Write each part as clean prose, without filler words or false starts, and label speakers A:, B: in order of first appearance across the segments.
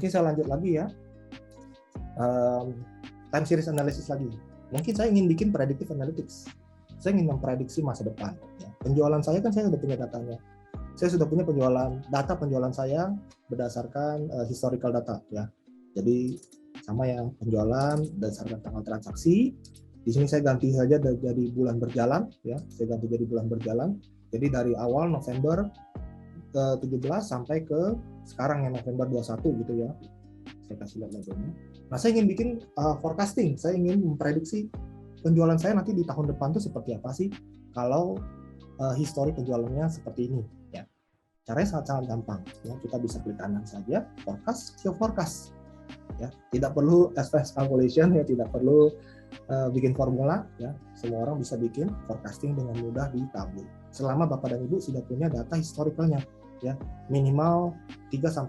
A: mungkin saya lanjut lagi ya. Time series analysis lagi. Mungkin saya ingin bikin predictive analytics. Saya ingin memprediksi masa depan. Ya. Penjualan saya kan saya sudah punya datanya. Saya sudah punya data penjualan saya berdasarkan historical data ya. Jadi sama yang penjualan berdasarkan tanggal transaksi. Di sini saya ganti saja dari bulan berjalan ya. Saya ganti jadi bulan berjalan. Jadi dari awal November ke 17 sampai ke sekarang yang November 21 gitu ya. Saya kasih lihat labelnya. Nah, saya ingin bikin forecasting. Saya ingin memprediksi penjualan saya nanti di tahun depan itu seperti apa sih kalau histori penjualannya seperti ini ya. Caranya sangat gampang ya. Kita bisa klik kanan saja, forecast, show forecast ya. Tidak perlu expense calculation ya, tidak perlu bikin formula ya. Semua orang bisa bikin forecasting dengan mudah di Tableau. Selama Bapak dan Ibu sudah punya data historicalnya ya, minimal 3-5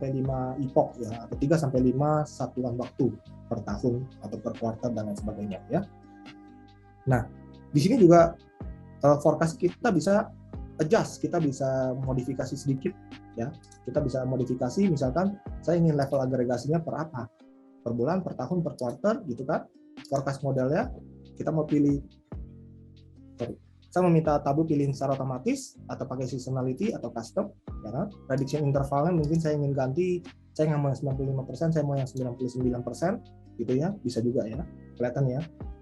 A: epoch ya, atau 3-5 satuan waktu per tahun atau per kuartal dan lain sebagainya ya. Nah, di sini juga forecast kita bisa adjust, kita bisa modifikasi sedikit ya. Kita bisa modifikasi, misalkan saya ingin level agregasinya per apa? Per bulan, per tahun, per quarter gitu kan. Forecast modelnya kita mau pilih, saya meminta Tableau pilihin secara otomatis atau pakai seasonality atau custom ya kan. Prediction intervalnya mungkin saya ingin ganti, saya nggak mau yang 95%, saya mau yang 99% gitu ya, bisa juga ya, kelihatan ya.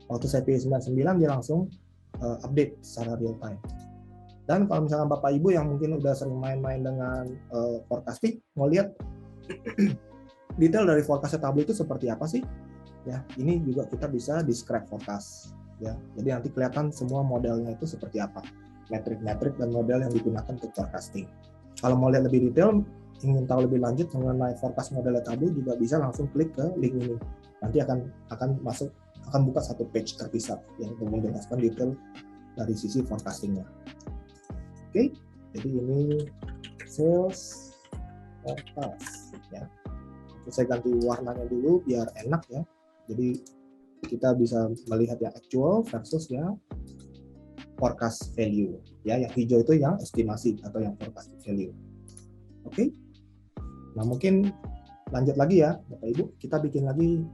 A: Waktu saya pilih 99 dia langsung update secara real time. Dan kalau misalkan Bapak Ibu yang mungkin udah sering main-main dengan forecasting, mau lihat detail dari forecast Tableau itu seperti apa sih? Ya, ini juga kita bisa describe forecast ya. Jadi nanti kelihatan semua modelnya itu seperti apa. Metrik-metrik dan model yang digunakan untuk forecasting. Kalau mau lihat lebih detail, ingin tahu lebih lanjut mengenai forecast model Tableau juga bisa langsung klik ke link ini. Nanti akan buka satu page terpisah yang menjelaskan detail dari sisi forecastingnya. Oke, jadi ini sales forecast ya. Saya ganti warnanya dulu biar enak ya. Jadi kita bisa melihat yang actual versus yang forecast value ya. Yang hijau itu yang estimasi atau yang forecast value. Oke. Nah, mungkin lanjut lagi ya Bapak Ibu, kita bikin lagi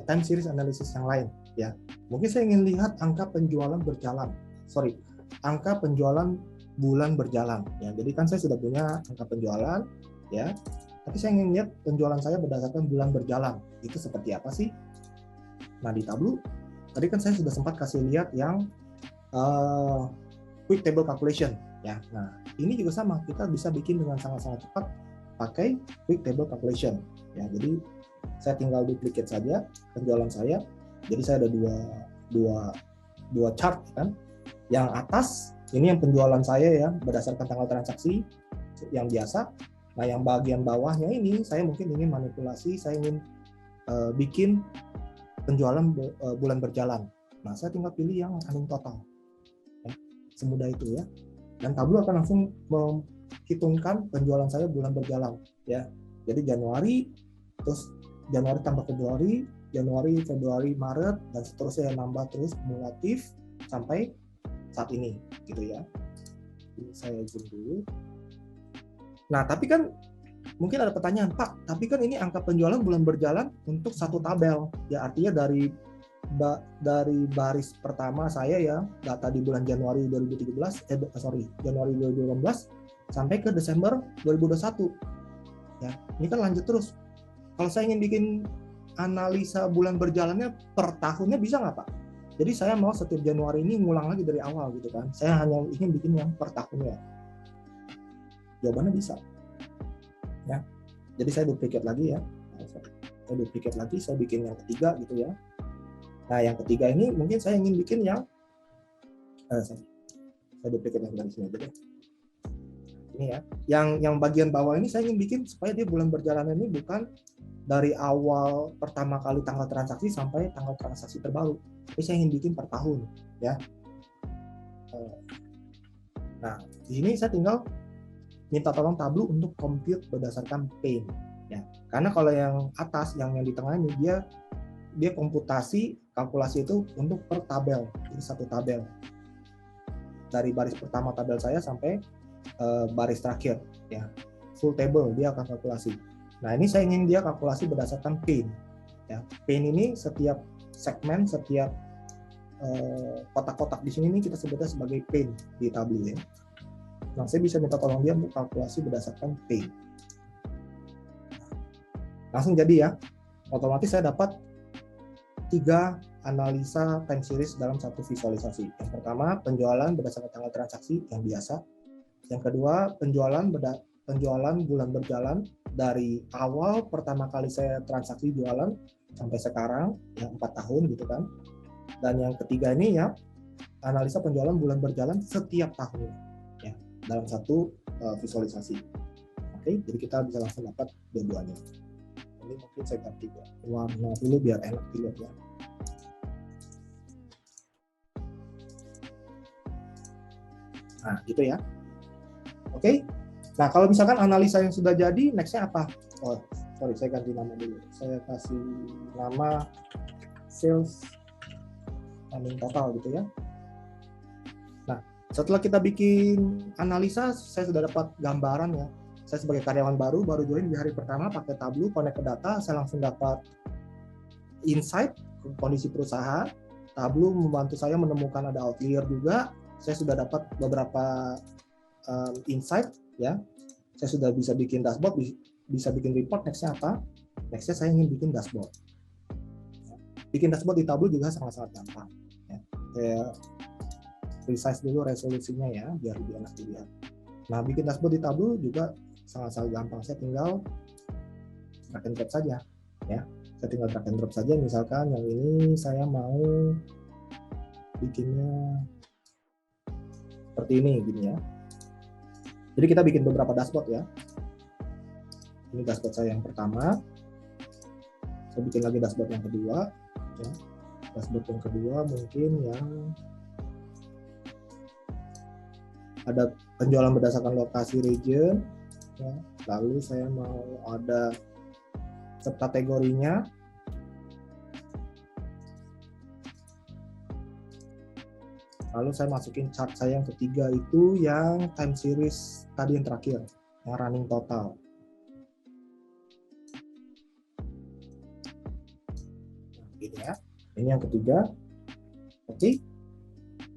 A: time series analysis yang lain ya. Mungkin saya ingin lihat angka penjualan bulan berjalan ya. Jadi kan saya sudah punya angka penjualan ya, tapi saya ingin lihat penjualan saya berdasarkan bulan berjalan itu seperti apa sih. Nah, di Tableau tadi kan saya sudah sempat kasih lihat yang quick table calculation ya. Nah, ini juga sama, kita bisa bikin dengan sangat-sangat cepat pakai quick table calculation ya. Jadi saya tinggal duplicate saja penjualan saya. Jadi saya ada dua chart kan. Yang atas ini yang penjualan saya ya berdasarkan tanggal transaksi yang biasa. Nah, yang bagian bawahnya ini saya mungkin ingin manipulasi, saya ingin bikin penjualan bulan berjalan. Nah, saya tinggal pilih yang running total. Ya, semudah itu ya. Dan Tableau akan langsung menghitungkan penjualan saya bulan berjalan ya. Jadi Januari, terus Januari tambah Februari, Januari, Februari, Maret, dan seterusnya nambah terus kumulatif sampai saat ini gitu ya. Ini saya zoom dulu. Nah, tapi kan mungkin ada pertanyaan, Pak, tapi kan ini angka penjualan bulan berjalan untuk satu tabel. Ya, artinya dari baris pertama saya ya, data di bulan Januari 2018, Januari 2018 sampai ke Desember 2021. Ya, ini kan lanjut terus. Kalau saya ingin bikin analisa bulan berjalannya per tahunnya bisa nggak, Pak? Jadi saya mau setiap Januari ini ngulang lagi dari awal gitu kan. Saya hanya ingin bikin yang per tahunnya. Jawabannya bisa. Ya. Jadi saya duplicate lagi ya. Saya bikin yang ketiga gitu ya. Nah, yang ketiga ini mungkin saya ingin bikin yang saya duplicate yang dari sini aja deh. Ini ya. Yang bagian bawah ini saya ingin bikin supaya dia bulan berjalan ini bukan dari awal pertama kali tanggal transaksi sampai tanggal transaksi terbaru. Tapi saya ingin bikin per tahun ya. Nah, di sini saya tinggal minta tolong Tableau untuk compute berdasarkan pane ya. Karena kalau yang atas yang di tengah ini dia kalkulasi itu untuk per tabel. Ini satu tabel. Dari baris pertama tabel saya sampai baris terakhir ya. Full table dia akan kalkulasi. Nah, ini saya ingin dia kalkulasi berdasarkan pain. Ya, pain ini setiap segmen, setiap kotak-kotak di sini ini kita sebutnya sebagai pain di Tableau ya. Nah, saya bisa minta tolong dia untuk kalkulasi berdasarkan pain. Langsung jadi ya, otomatis saya dapat 3 analisa time series dalam satu visualisasi. Yang pertama, penjualan berdasarkan tanggal transaksi yang biasa. Yang kedua, penjualan bulan berjalan dari awal pertama kali saya transaksi jualan sampai sekarang, ya 4 tahun gitu kan. Dan yang ketiga ini ya, analisa penjualan bulan berjalan setiap tahun ya, dalam satu visualisasi. Oke, jadi kita bisa langsung dapat dua-duanya. Ini mungkin saya ganti warna dulu biar enak dilihat ya. Nah, gitu ya. Oke. Nah, kalau misalkan analisa yang sudah jadi, next-nya apa? Oh, sorry, saya ganti nama dulu. Saya kasih nama sales running total gitu ya. Nah, setelah kita bikin analisa, saya sudah dapat gambaran ya. Saya sebagai karyawan baru join di hari pertama pakai Tableau, connect ke data, saya langsung dapat insight kondisi perusahaan. Tableau membantu saya menemukan ada outlier juga. Saya sudah dapat beberapa insight ya. Saya sudah bisa bikin dashboard, bisa bikin report. Next-nya apa? Next-nya saya ingin bikin dashboard. Bikin dashboard di Tableau juga sangat-sangat gampang. Ya. Saya resize dulu resolusinya ya, biar lebih enak dilihat. Nah, bikin dashboard di Tableau juga sangat-sangat gampang. Saya tinggal drag and drop saja. Ya. Saya tinggal drag and drop saja. Misalkan yang ini saya mau bikinnya seperti ini, gini ya. Jadi kita bikin beberapa dashboard ya. Ini dashboard saya yang pertama. Saya bikin lagi dashboard yang kedua. Ya. Dashboard yang kedua mungkin yang ada penjualan berdasarkan lokasi region. Ya. Lalu saya mau ada subkategorinya. Lalu saya masukin chart saya yang ketiga itu yang time series tadi yang terakhir, yang running total. Nah, ini ya. Ini yang ketiga. Oke.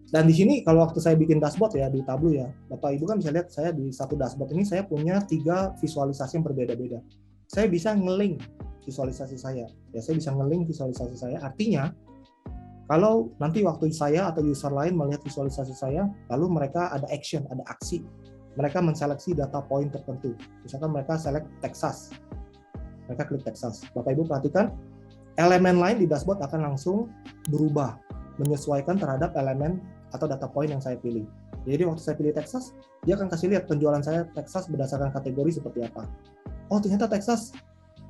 A: Dan di sini kalau waktu saya bikin dashboard ya di Tableau ya, Bapak Ibu kan bisa lihat saya di satu dashboard ini saya punya 3 visualisasi yang berbeda-beda. Saya bisa nge-link visualisasi saya. Ya, saya bisa nge-link visualisasi saya. Artinya kalau nanti waktu saya atau user lain melihat visualisasi saya, lalu mereka ada action, ada aksi. Mereka menseleksi data point tertentu. Misalkan mereka select Texas. Mereka klik Texas. Bapak Ibu perhatikan, elemen lain di dashboard akan langsung berubah, menyesuaikan terhadap elemen atau data point yang saya pilih. Jadi waktu saya pilih Texas, dia akan kasih lihat penjualan saya Texas berdasarkan kategori seperti apa. Oh, ternyata Texas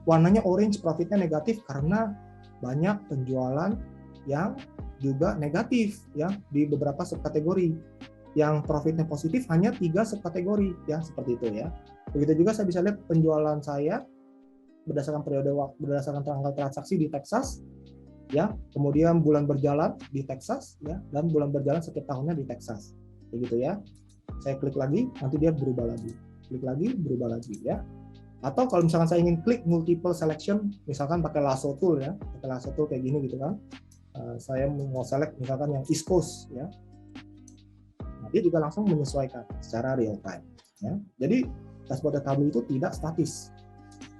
A: warnanya orange, profitnya negatif karena banyak penjualan yang juga negatif ya di beberapa subkategori. Yang profitnya positif hanya 3 subkategori ya, seperti itu ya. Begitu juga saya bisa lihat penjualan saya berdasarkan periode waktu, berdasarkan tanggal transaksi di Texas ya, kemudian bulan berjalan di Texas ya, dan bulan berjalan setiap tahunnya di Texas. Begitu ya. Saya klik lagi, nanti dia berubah lagi. Klik lagi, berubah lagi ya. Atau kalau misalkan saya ingin klik multiple selection, misalkan pakai lasso tool ya, pakai lasso tool kayak gini gitu kan. Saya mau select misalkan yang East Coast ya. Nah, dia juga langsung menyesuaikan secara real time ya. Jadi dashboard Tableau itu tidak statis,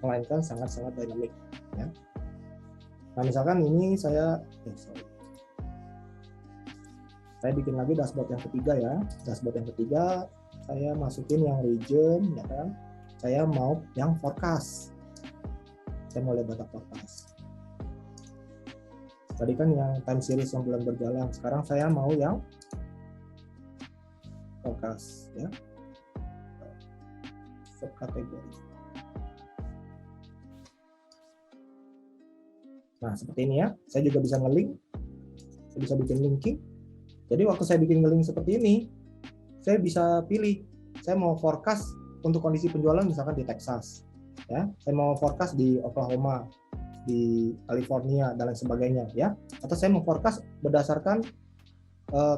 A: melainkan sangat-sangat dynamic ya. Nah, misalkan ini saya bikin lagi dashboard yang ketiga ya. Dashboard yang ketiga saya masukin yang region ya kan. Saya mau yang forecast. Saya mau lihat data forecast. Tadi kan yang time series yang bulan berjalan, sekarang saya mau yang forecast ya, subkategori. Nah, seperti ini ya, saya juga bisa nge-link, saya bisa bikin linking. Jadi waktu saya bikin nge-link seperti ini, saya bisa pilih, saya mau forecast untuk kondisi penjualan misalkan di Texas ya, saya mau forecast di Oklahoma, di California dan lain sebagainya ya, atau saya mau forecast berdasarkan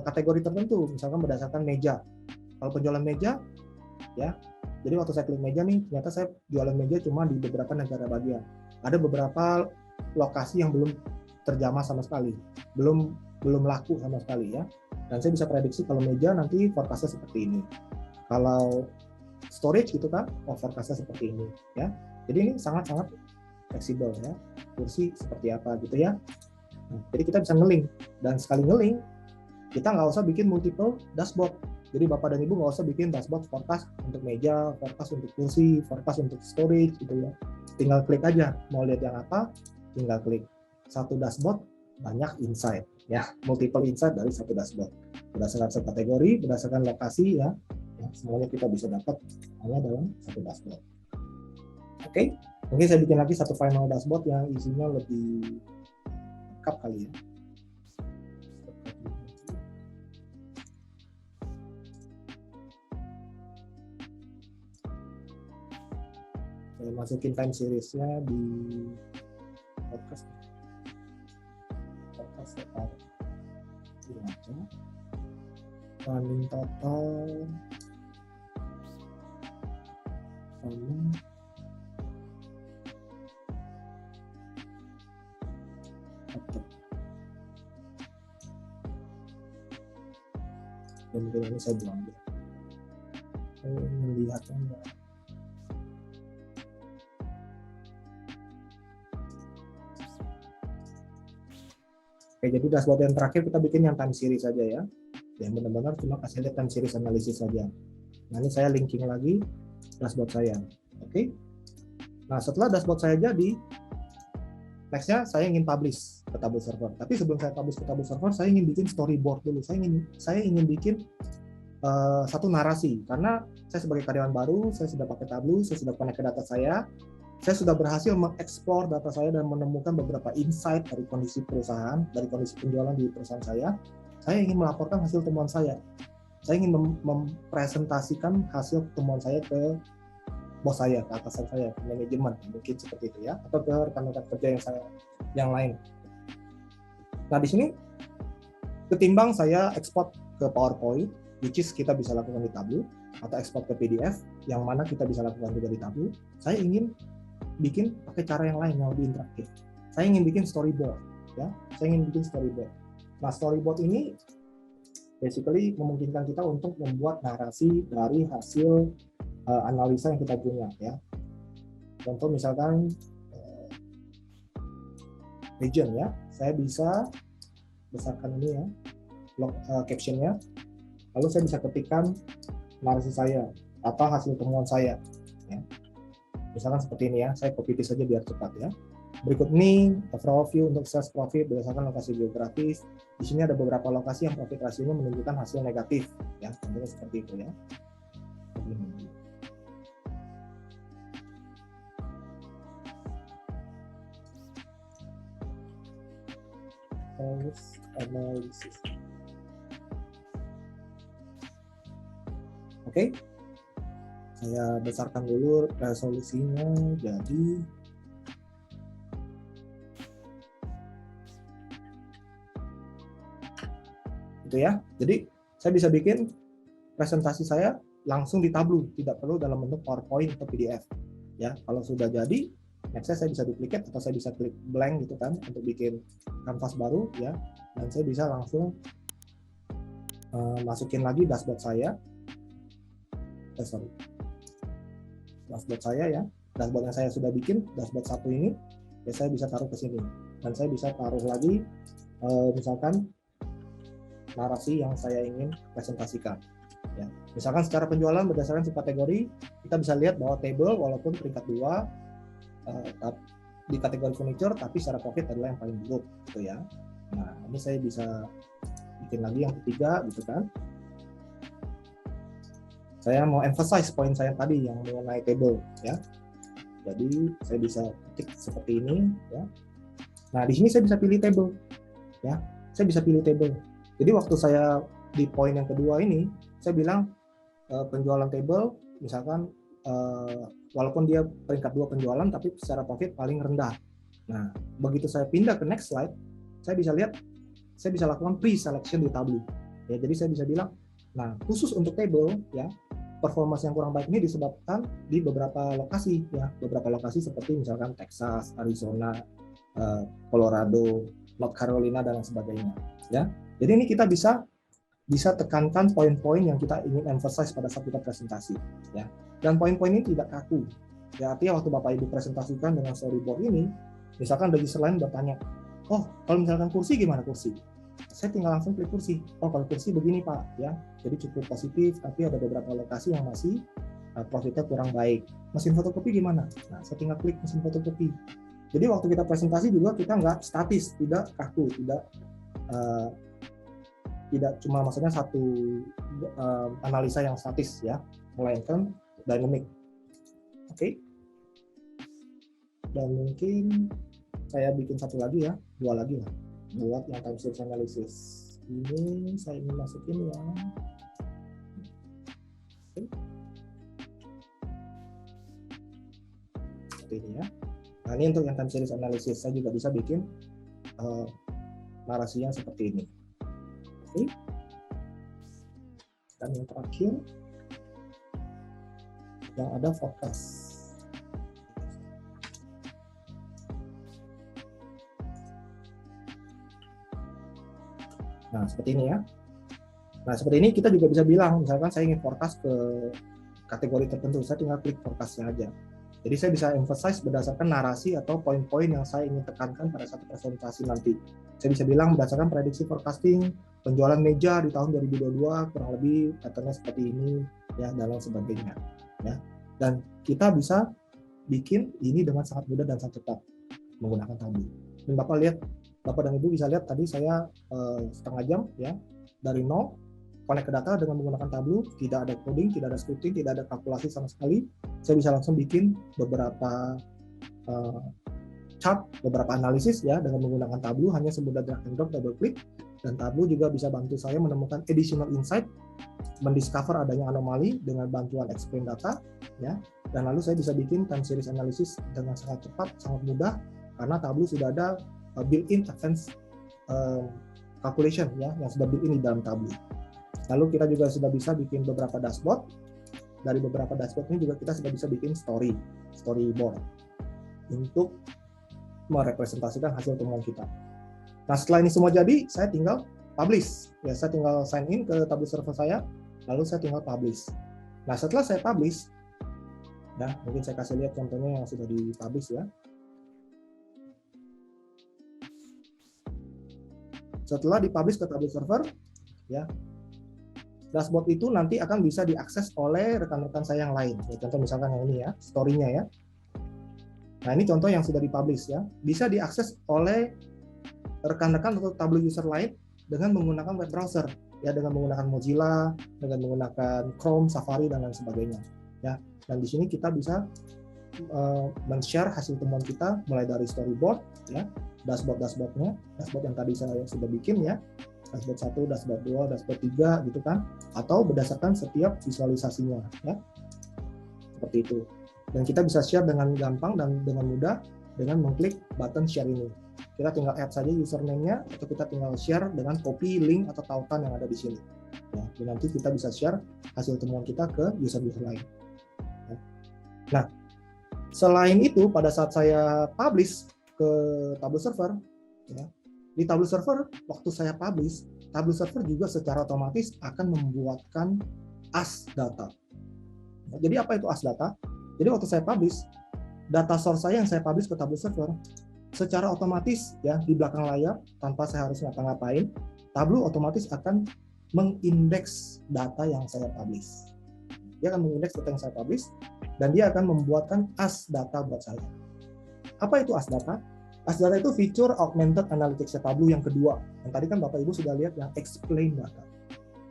A: kategori tertentu, misalkan berdasarkan meja. Kalau penjualan meja ya. Jadi waktu saya klik meja nih, ternyata saya jualan meja cuma di beberapa negara bagian. Ada beberapa lokasi yang belum terjamah sama sekali, belum laku sama sekali ya. Dan saya bisa prediksi kalau meja nanti forecastnya seperti ini. Kalau storage gitu kan, forecastnya seperti ini ya. Jadi ini sangat-sangat fleksibel ya. Kursi seperti apa gitu ya. Nah, jadi kita bisa nge-link, dan sekali nge-link kita nggak usah bikin multiple dashboard. Jadi Bapak dan Ibu nggak usah bikin dashboard forecast untuk meja, forecast untuk kursi, forecast untuk storage gitu ya. Tinggal klik aja, mau lihat yang apa, tinggal klik. Satu dashboard, banyak insight ya, multiple insight dari satu dashboard. Berdasarkan kategori, berdasarkan lokasi ya, semuanya kita bisa dapat hanya dalam satu dashboard. Oke, mungkin saya bikin lagi satu final dashboard yang isinya lebih lengkap kali ya. Masukin time series-nya di podcast sekarang ini aja. Running total sama dan ini saya buang dia. Saya melihatnya enggak. Oke, jadi dashboard yang terakhir kita bikin yang time series saja ya. Yang benar-benar cuma kasih lihat time series analisis saja. Nah, ini saya linking lagi dashboard saya. Oke. Nah, setelah dashboard saya jadi, nextnya saya ingin publish ke Tableau Server. Tapi sebelum saya publish ke Tableau Server, saya ingin bikin storyboard dulu. Saya ingin bikin satu narasi, karena saya sebagai karyawan baru, saya sudah pakai Tableau, saya sudah connect ke data saya sudah berhasil mengeksplor data saya dan menemukan beberapa insight dari kondisi perusahaan, dari kondisi penjualan di perusahaan saya. Saya ingin melaporkan hasil temuan saya. Saya ingin mempresentasikan hasil temuan saya ke bos saya, ke atasan saya, ke manajemen, mungkin seperti itu ya, atau ke rekan-rekan kerja yang lain. Nah, di sini ketimbang saya ekspor ke PowerPoint, which is kita bisa lakukan di Tableau, atau ekspor ke PDF, yang mana kita bisa lakukan juga di Tableau, saya ingin bikin pakai cara yang lain yang lebih interaktif. Saya ingin bikin storyboard, ya. Saya ingin bikin storyboard. Nah, storyboard ini basically memungkinkan kita untuk membuat narasi dari hasil analisa yang kita punya, ya. Contoh misalkan region ya, saya bisa besarkan ini ya, captionnya, lalu saya bisa ketikkan narasi saya atau hasil temuan saya. Ya. Misalkan seperti ini ya, saya copy paste saja biar cepat ya. Berikut ini overall view untuk sales profit berdasarkan lokasi geografis. Di sini ada beberapa lokasi yang profit rasionya menunjukkan hasil negatif, ya, contohnya seperti itu ya. Analysis. Oke. Saya besarkan dulu resolusinya jadi itu ya. Jadi saya bisa bikin presentasi saya langsung di Tableau, tidak perlu dalam bentuk PowerPoint atau PDF. Ya, kalau sudah jadi, nextnya saya bisa duplicate atau saya bisa klik blank gitu kan untuk bikin kanvas baru ya, dan saya bisa langsung masukin lagi dashboard saya. Dashboard saya ya, dashboard yang saya sudah bikin, dashboard satu ini, ya saya bisa taruh ke sini, dan saya bisa taruh lagi misalkan narasi yang saya ingin presentasikan. Ya. Misalkan secara penjualan berdasarkan kategori, kita bisa lihat bahwa table walaupun peringkat 2 di kategori furniture, tapi secara profit adalah yang paling buruk, gitu ya. Nah, ini saya bisa bikin lagi yang ketiga, gitu kan. Saya mau emphasize poin saya tadi yang mengenai table ya. Jadi saya bisa ketik seperti ini ya. Nah, di sini saya bisa pilih table ya. Saya bisa pilih table. Jadi waktu saya di poin yang kedua ini, saya bilang penjualan table misalkan walaupun dia peringkat 2 penjualan tapi secara profit paling rendah. Nah, begitu saya pindah ke next slide, saya bisa lihat, saya bisa lakukan pre-selection di Tableau. Ya, jadi saya bisa bilang, nah khusus untuk table ya, performance yang kurang baik ini disebabkan di beberapa lokasi ya, beberapa lokasi seperti misalkan Texas, Arizona, Colorado, North Carolina dan lain sebagainya ya. Jadi ini kita bisa tekankan poin-poin yang kita ingin emphasize pada saat kita presentasi ya. Dan poin-poin ini tidak kaku. Ya, artinya waktu Bapak Ibu presentasikan dengan storyboard ini, misalkan dari user lain bertanya, "Oh, kalau misalkan kursi gimana kursi?" Saya tinggal langsung klik kursi. "Oh, kalau kursi begini, Pak." Ya. Jadi cukup positif, tapi ada beberapa lokasi yang masih profitnya kurang baik. Mesin fotokopi gimana? Nah, saya tinggal klik mesin fotokopi. Jadi waktu kita presentasi juga kita nggak statis, tidak kaku, tidak cuma maksudnya satu analisa yang statis ya, melainkan dynamic. Oke. Dan mungkin saya bikin satu lagi ya, dua lagi lah, buat yang time series analysis. Ini saya ingin masukin yang seperti ini ya. Nah, ini untuk yang time series analysis. Saya juga bisa bikin narasinya seperti ini. Oke. Dan yang terakhir, yang ada forecast. Nah, seperti ini ya. Nah, seperti ini kita juga bisa bilang, misalkan saya ingin forecast ke kategori tertentu, saya tinggal klik forecast-nya aja. Jadi saya bisa emphasize berdasarkan narasi atau poin-poin yang saya ingin tekankan pada satu presentasi nanti. Saya bisa bilang berdasarkan prediksi forecasting, penjualan meja di tahun 2022 kurang lebih pattern-nya seperti ini, ya, dan lain sebagainya. Ya. Dan kita bisa bikin ini dengan sangat mudah dan sangat cepat menggunakan Tableau. Dan Bapak dan Ibu bisa lihat tadi saya setengah jam ya dari nol connect ke data dengan menggunakan Tableau, tidak ada coding, tidak ada scripting, tidak ada kalkulasi sama sekali. Saya bisa langsung bikin beberapa chart, beberapa analisis ya dengan menggunakan Tableau, hanya semudah drag and drop, double click, dan Tableau juga bisa bantu saya menemukan additional insight, mendiscover adanya anomali dengan bantuan explain data ya, dan lalu saya bisa bikin time series analysis dengan sangat cepat, sangat mudah karena Tableau sudah ada built-in advanced calculation ya yang sudah built-in di dalam Tableau. Lalu kita juga sudah bisa bikin beberapa dashboard. Dari beberapa dashboard ini juga kita sudah bisa bikin storyboard untuk merepresentasikan hasil temuan kita. Nah, setelah ini semua jadi, saya tinggal publish. Ya, saya tinggal sign in ke Tableau server saya, lalu saya tinggal publish. Nah, setelah saya publish, ya, mungkin saya kasih lihat contohnya yang sudah di-publish ya. Setelah di-publish ke Tableau server, ya, dashboard itu nanti akan bisa diakses oleh rekan-rekan saya yang lain. Ya, contoh misalkan yang ini ya, story-nya ya. Nah, ini contoh yang sudah dipublish ya. Bisa diakses oleh rekan-rekan atau Tableau user lain dengan menggunakan web browser, ya, dengan menggunakan Mozilla, dengan menggunakan Chrome, Safari dan lain sebagainya. Ya, dan di sini kita bisa men-share hasil temuan kita mulai dari storyboard, ya, dashboard-dashboardnya, dashboard yang tadi saya sudah bikin ya. Dashboard 1, dashboard 2, dashboard 3 gitu kan, atau berdasarkan setiap visualisasinya ya. Seperti itu. Dan kita bisa share dengan gampang dan dengan mudah dengan mengklik button share ini. Kita tinggal add saja username-nya atau kita tinggal share dengan copy link atau tautan yang ada di sini. Ya, dan nanti kita bisa share hasil temuan kita ke user-user lain. Ya. Nah, selain itu pada saat saya publish ke Tableau server ya, di Tableau server, waktu saya publish, Tableau server juga secara otomatis akan membuatkan as data. Jadi apa itu as data? Jadi waktu saya publish, data source saya yang saya publish ke Tableau server, secara otomatis ya di belakang layar, tanpa saya harus ngapa-ngapain, Tableau otomatis akan mengindeks data yang saya publish. Dia akan mengindeks data yang saya publish, dan dia akan membuatkan as data buat saya. Apa itu as data? As data itu fitur augmented analytics Tableau yang kedua. Yang tadi kan Bapak Ibu sudah lihat yang explain data.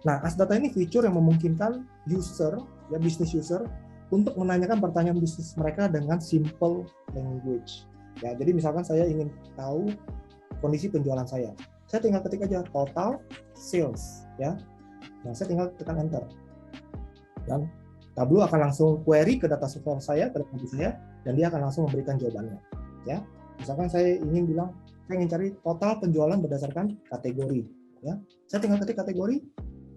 A: Nah, as data ini fitur yang memungkinkan user, ya business user, untuk menanyakan pertanyaan bisnis mereka dengan simple language. Ya, jadi misalkan saya ingin tahu kondisi penjualan saya. Saya tinggal ketik aja total sales, ya. Nah, saya tinggal tekan enter. Dan Tableau akan langsung query ke data source saya, ke database saya, dan dia akan langsung memberikan jawabannya. Ya. Misalkan saya ingin bilang, saya ingin cari total penjualan berdasarkan kategori. Ya. Saya tinggal ketik kategori,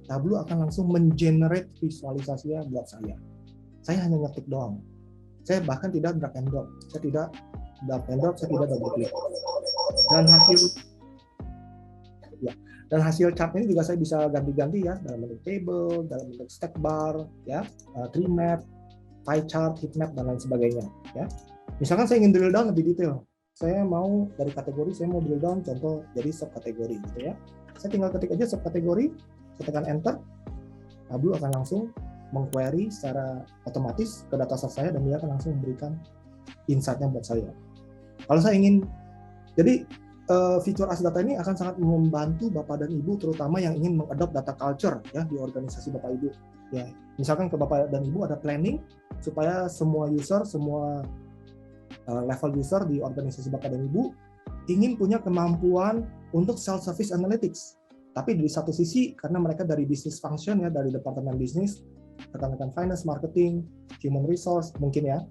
A: Tableau akan langsung mengenerate visualisasinya buat saya. Saya hanya ngetik doang. Saya bahkan tidak drag and drop. Saya tidak double click. Dan hasil chart ini juga saya bisa ganti-ganti ya, dalam bentuk table, dalam bentuk stack bar, ya, tree map, pie chart, heat map, dan lain sebagainya. Ya. Misalkan saya ingin drill down lebih detail, saya mau dari kategori, saya mau drill down contoh jadi subkategori gitu ya. Saya tinggal ketik aja subkategori, saya tekan enter, Tableau akan langsung mengquery secara otomatis ke dataset saya dan dia akan langsung memberikan insight-nya buat saya. Kalau saya ingin, jadi fitur Asdata ini akan sangat membantu Bapak dan Ibu, terutama yang ingin mengadopt data culture ya di organisasi Bapak Ibu. Ya, misalkan ke Bapak dan Ibu ada planning supaya semua user, semua level user di organisasi Bapak dan Ibu ingin punya kemampuan untuk self-service analytics. Tapi di satu sisi karena mereka dari business function ya, dari departemen bisnis, rekan-rekan finance, marketing, human resource mungkin ya.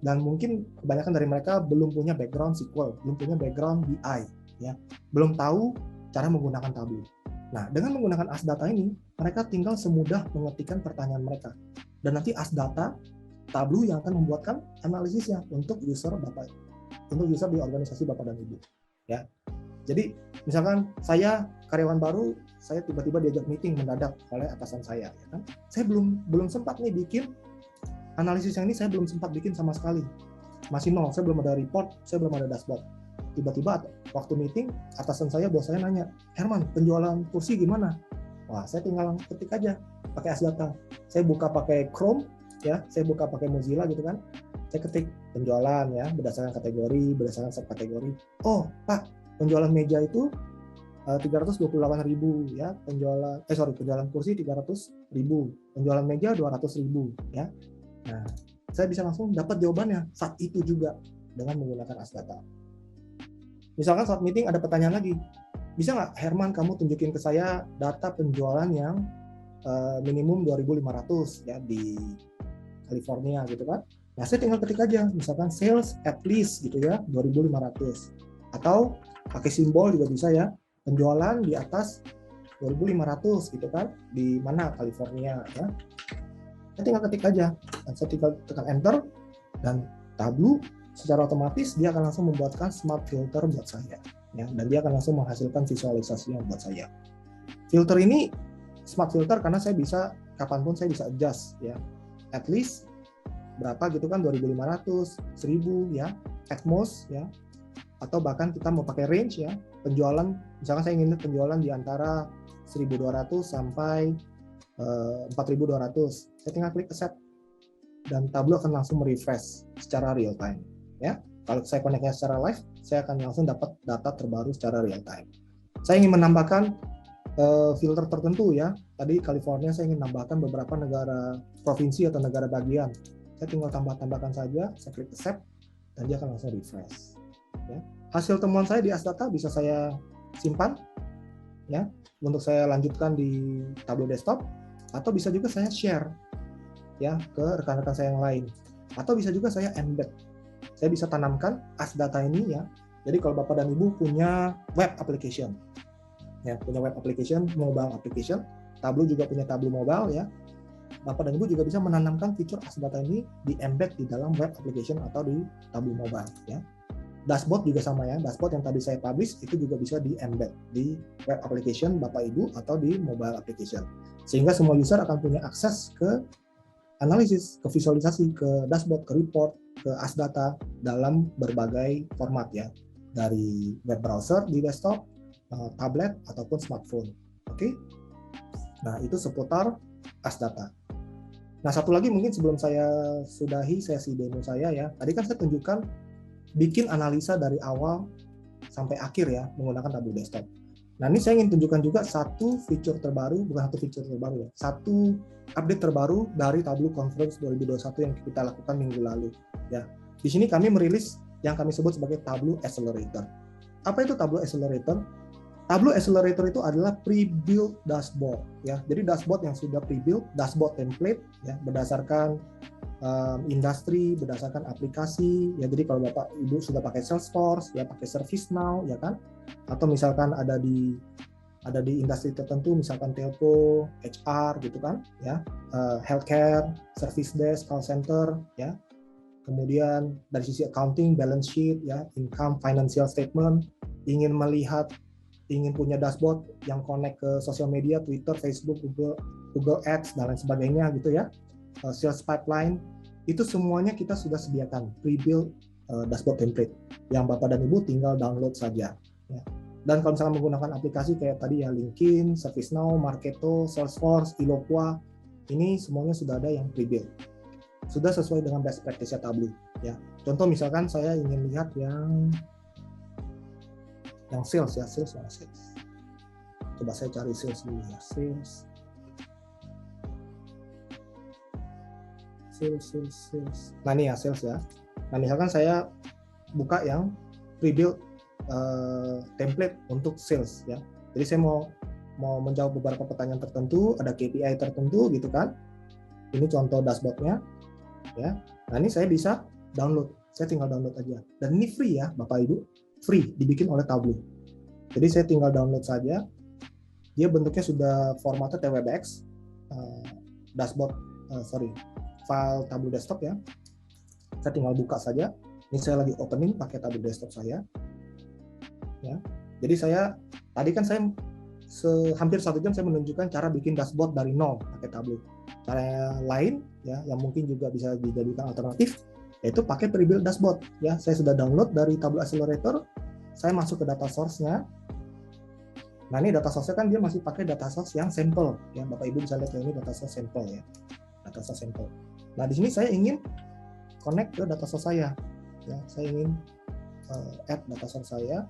A: Dan mungkin kebanyakan dari mereka belum punya background SQL, belum punya background BI, ya, belum tahu cara menggunakan Tableau. Nah, dengan menggunakan Asdata ini, mereka tinggal semudah mengetikkan pertanyaan mereka. Dan nanti Asdata, Tableau yang akan membuatkan analisisnya untuk user Bapak, untuk user di organisasi Bapak dan Ibu. Ya, jadi misalkan saya karyawan baru, saya tiba-tiba diajak meeting mendadak oleh atasan saya, ya kan? Saya belum sempat nih bikin analisis yang ini, saya belum sempat bikin sama sekali. Masih nol, saya belum ada report, saya belum ada dashboard. Tiba-tiba waktu meeting, atasan saya, bos saya nanya, Herman, penjualan kursi gimana? Wah, saya tinggal ketik aja, pakai Asdata. Saya buka pakai Chrome, ya, saya buka pakai Mozilla gitu kan. Saya ketik penjualan ya, berdasarkan kategori, berdasarkan subkategori. Oh, Pak, penjualan meja itu 328.000 ya, penjualan kursi 300.000, penjualan meja 200.000 ya. Nah, saya bisa langsung dapat jawabannya saat itu juga dengan menggunakan Asdata. Misalkan saat meeting ada pertanyaan lagi, bisa nggak Herman kamu tunjukin ke saya data penjualan yang minimum 2.500 ya di California gitu kan? Nah, saya tinggal ketik aja, misalkan sales at least gitu ya 2.500, atau pakai simbol juga bisa ya, penjualan di atas 2.500 gitu kan, di mana California ya. Saya tinggal ketik aja, dan saya tinggal tekan enter, dan Tableau secara otomatis dia akan langsung membuatkan smart filter buat saya, ya, dan dia akan langsung menghasilkan visualisasi yang buat saya. Filter ini smart filter karena saya bisa kapanpun saya bisa adjust, ya, at least berapa gitu kan, 2.500, 1.000 ya, at most ya, atau bahkan kita mau pakai range ya, penjualan, misalkan saya ingin penjualan di antara 1.200 sampai 4.200, saya tinggal klik accept dan Tableau akan langsung merefresh secara real time ya. Kalau saya connect-nya secara live, saya akan langsung dapat data terbaru secara real time. Saya ingin menambahkan filter tertentu ya, tadi California saya ingin menambahkan beberapa negara provinsi atau negara bagian, saya tinggal tambahkan saja, saya klik accept dan dia akan langsung refresh ya. Hasil temuan saya di Asdata bisa saya simpan ya, untuk saya lanjutkan di Tableau desktop, atau bisa juga saya share ya ke rekan-rekan saya yang lain, atau bisa juga saya embed. Saya bisa tanamkan Asdata ini ya. Jadi kalau Bapak dan Ibu punya web application ya, punya web application, mobile application, Tableau juga punya Tableau mobile ya, Bapak dan Ibu juga bisa menanamkan fitur Asdata ini di embed di dalam web application atau di Tableau mobile ya. Dashboard juga sama ya, dashboard yang tadi saya publish itu juga bisa di embed di web application Bapak Ibu atau di mobile application, sehingga semua user akan punya akses ke analisis, ke visualisasi, ke dashboard, ke report, ke Asdata dalam berbagai format ya, dari web browser di desktop, tablet ataupun smartphone. Oke. Nah, itu seputar Asdata. Nah, satu lagi mungkin sebelum saya sudahi sesi demo saya ya, tadi kan saya tunjukkan bikin analisa dari awal sampai akhir ya menggunakan Tableau desktop. Nah, ini saya ingin tunjukkan juga satu fitur terbaru, bukan satu fitur terbaru ya, satu update terbaru dari Tableau Conference 2021 yang kita lakukan minggu lalu ya. Di sini kami merilis yang kami sebut sebagai Tableau Accelerator. Apa itu Tableau Accelerator? Tableau Accelerator itu adalah pre-built dashboard ya. Jadi dashboard yang sudah pre-built, dashboard template ya, berdasarkan industri, berdasarkan aplikasi ya. Jadi kalau Bapak Ibu sudah pakai Salesforce ya, pakai ServiceNow ya kan, atau misalkan ada di ada di industri tertentu, misalkan telco, HR gitu kan, ya, healthcare, service desk, call center, ya. Kemudian dari sisi accounting, balance sheet, ya, income, financial statement, ingin punya dashboard yang connect ke sosial media, Twitter, Facebook, Google Ads dan lain sebagainya gitu ya. Sales pipeline, itu semuanya kita sudah sediakan pre-built dashboard template yang Bapak dan Ibu tinggal download saja. Ya. Dan kalau misalnya menggunakan aplikasi kayak tadi ya LinkedIn, ServiceNow, Marketo, Salesforce, Eloqua, ini semuanya sudah ada yang pre-built. Sudah sesuai dengan best practice Tableau. Ya. Contoh misalkan saya ingin lihat yang sales ya, sales. Coba saya cari sales dulu ya, sales. Nah ini ya sales ya. Nah misalkan saya buka yang pre-built template untuk sales ya. Jadi saya mau menjawab beberapa pertanyaan tertentu, ada KPI tertentu gitu kan. Ini contoh dashboardnya ya. Nah ini saya bisa download. Saya tinggal download aja. Dan ini free ya Bapak Ibu, free dibikin oleh Tableau. Jadi saya tinggal download saja. Dia bentuknya sudah formatnya TWBX, dashboard, file Tableau desktop ya. Saya tinggal buka saja. Ini saya lagi opening pakai Tableau desktop saya. Ya. Jadi tadi kan saya hampir 1 jam saya menunjukkan cara bikin dashboard dari nol pakai Tableau. Cara lain ya yang mungkin juga bisa dijadikan alternatif yaitu pakai pre-built dashboard ya. Saya sudah download dari Tableau Accelerator. Saya masuk ke data source-nya. Nah, ini data source-nya kan dia masih pakai data source yang sampel ya. Bapak Ibu bisa lihat ini data source sampel ya. Data source sampel. Nah, di sini saya ingin connect ke data source saya. Ya, saya ingin add data source saya.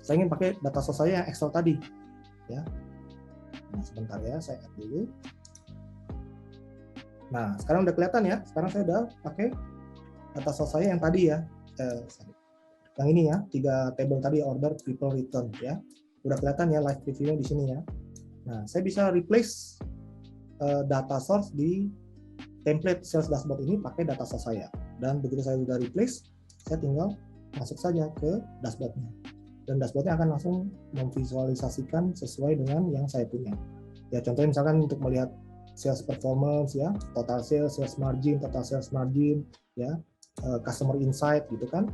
A: Saya ingin pakai data source saya yang Excel tadi. Ya. Nah, sebentar ya, saya add dulu. Nah, sekarang udah kelihatan ya. Sekarang saya udah pakai data source saya yang tadi ya. Yang ini ya, 3 table tadi, order, people, return ya. Udah kelihatan ya live preview-nya di sini ya. Nah, saya bisa replace data source di template sales dashboard ini pakai data source saya. Dan begitu saya sudah replace, saya tinggal masuk saja ke dashboard-nya. Dan dashboard-nya akan langsung memvisualisasikan sesuai dengan yang saya punya. Ya, contohnya misalkan untuk melihat sales performance ya, total sales, sales margin, ya, customer insight gitu kan.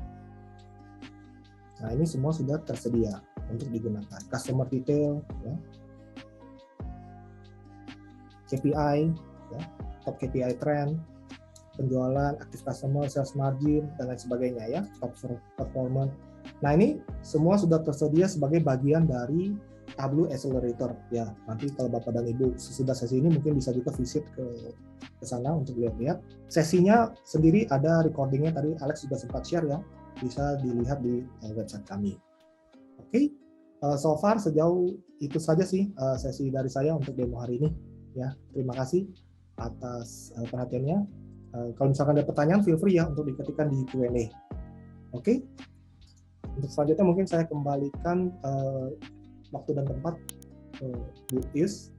A: Nah, ini semua sudah tersedia untuk digunakan. Customer detail, ya. KPI, ya. Top KPI trend, penjualan, active customer, sales margin, dan lain sebagainya ya, top performance. Nah, ini semua sudah tersedia sebagai bagian dari Tableau Accelerator ya. Nanti kalau Bapak dan Ibu sesudah sesi ini mungkin bisa juga visit ke sana untuk lihat-lihat. Sesinya sendiri ada recordingnya tadi Alex juga sempat share ya. Bisa dilihat di website kami. Oke, so far sejauh itu saja sih sesi dari saya untuk demo hari ini. Ya, terima kasih atas perhatiannya. Kalau misalkan ada pertanyaan, feel free ya untuk diketikkan di Q&A. Oke, untuk selanjutnya mungkin saya kembalikan waktu dan tempat ke Bu Is.